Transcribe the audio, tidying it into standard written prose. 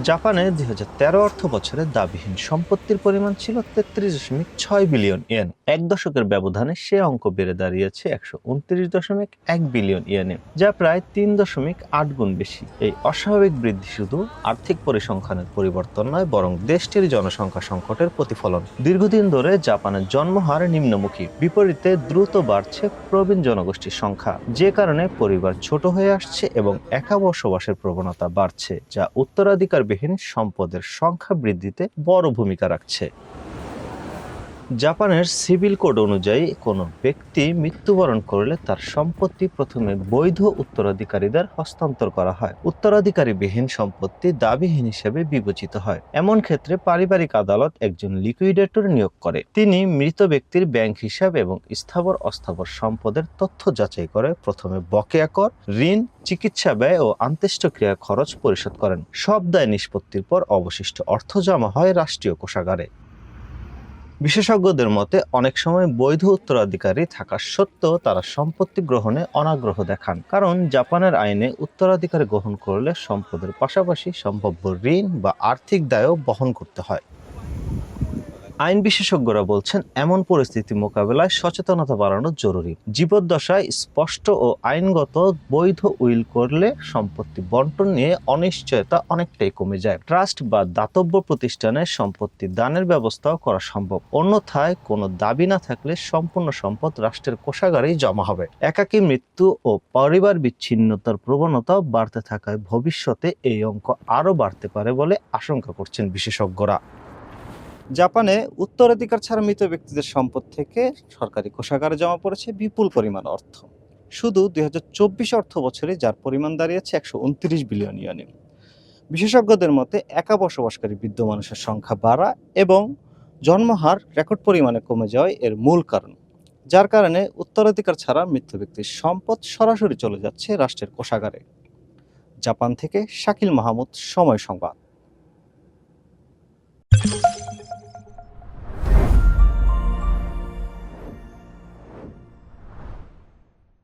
জাপানে 2013 অর্থ বছরে দাবিহীন সম্পত্তির পরিমাণ ছিল 33.6 বিলিয়ন ইয়েন। এক দশকের ব্যবধানে সে অঙ্ক বেড়ে দাঁড়িয়েছে 129.1 বিলিয়ন ইয়েনে, যা প্রায় 3.8 গুণ বেশি। এই অস্বাভাবিক বৃদ্ধি শুধু আর্থিক পরিসংখ্যানের পরিবর্তন নয়, বরং দেশটির জনসংখ্যা সংকটের প্রতিফলন। দীর্ঘদিন ধরে জাপানের জন্মহার নিম্নমুখী, বিপরীতে দ্রুত বাড়ছে প্রবীণ জনগোষ্ঠীর সংখ্যা, যে কারণে পরিবার ছোট হয়ে আসছে এবং একা বসবাসের প্রবণতা বাড়ছে, যা উত্তরাধিকারবিহীন সম্পদের সংখ্যা বৃদ্ধিতে বড় ভূমিকা রাখছে। জাপানের সিভিল কোড অনুযায়ী কোনো ব্যক্তি মৃত্যুবরণ করলে তার সম্পত্তি প্রথমে বৈধ উত্তরাধিকারীদের হস্তান্তর করা হয়। উত্তরাধিকারীবিহীন সম্পত্তি দাবিহীন হিসেবে বিবেচিত হয়। এমন ক্ষেত্রে পারিবারিক আদালত একজন লিকুইডেটর নিয়োগ করে। তিনি মৃত ব্যক্তির ব্যাংক হিসাব এবং স্থাবর অস্থাবর সম্পদের তথ্য যাচাই করে প্রথমে বকেয়া কর, ঋণ, চিকিৎসা ব্যয় ও অন্ত্যেষ্টিক্রিয়া খরচ পরিশোধ করেন। সব দায় নিষ্পত্তির পর অবশিষ্ট অর্থ জমা হয় রাষ্ট্রীয় কোষাগারে। বিশেষজ্ঞদের মতে অনেক সময় বৈধ উত্তরাধিকারী থাকা সত্ত্বেও তারা সম্পত্তি গ্রহণে অনাগ্রহ দেখান, কারণ জাপানের আইনে উত্তরাধিকার গ্রহণ করলে সম্পদের পাশাপাশি সম্ভাব্য ঋণ বা আর্থিক দায়ও বহন করতে হয়। আইন বিশেষজ্ঞরা বলছেন, এমন পরিস্থিতি মোকাবেলায় সচেতনতা বাড়ানো জরুরি। জীবদ্দশায় স্পষ্ট ও আইনগত বৈধ উইল করলে সম্পত্তি বন্টন নিয়ে অনিশ্চয়তা অনেকটাই কমে যায়। ট্রাস্ট বা দাতব্য প্রতিষ্ঠানে সম্পত্তি দানের ব্যবস্থাও করা সম্ভব। অন্যথায় কোনো দাবি না থাকলে সম্পূর্ণ সম্পদ রাষ্ট্রের কোষাগারেই জমা হবে। একাকী মৃত্যু ও পরিবার বিচ্ছিন্নতার প্রবণতাও বাড়তে থাকায় ভবিষ্যতে এই অঙ্ক আরও বাড়তে পারে বলে আশঙ্কা করছেন বিশেষজ্ঞরা। জাপানে উত্তরাধিকার ছাড়া মৃত ব্যক্তিদের সম্পদ থেকে সরকারি কোষাগারে জমা পড়েছে বিপুল পরিমাণ অর্থ। শুধু 2024 অর্থ বছরে যার পরিমাণ দাঁড়িয়েছে 129 বিলিয়ন ইয়েনে। বিশেষজ্ঞদের মতে একা বসবাসকারী বৃদ্ধ মানুষের সংখ্যা বাড়া এবং জন্মহার রেকর্ড পরিমাণে কমে যাওয়াই এর মূল কারণ, যার কারণে উত্তরাধিকার ছাড়া মৃত ব্যক্তির সম্পদ সরাসরি চলে যাচ্ছে রাষ্ট্রের কোষাগারে। জাপান থেকে শাকিল মাহমুদ, সময় সংবাদ।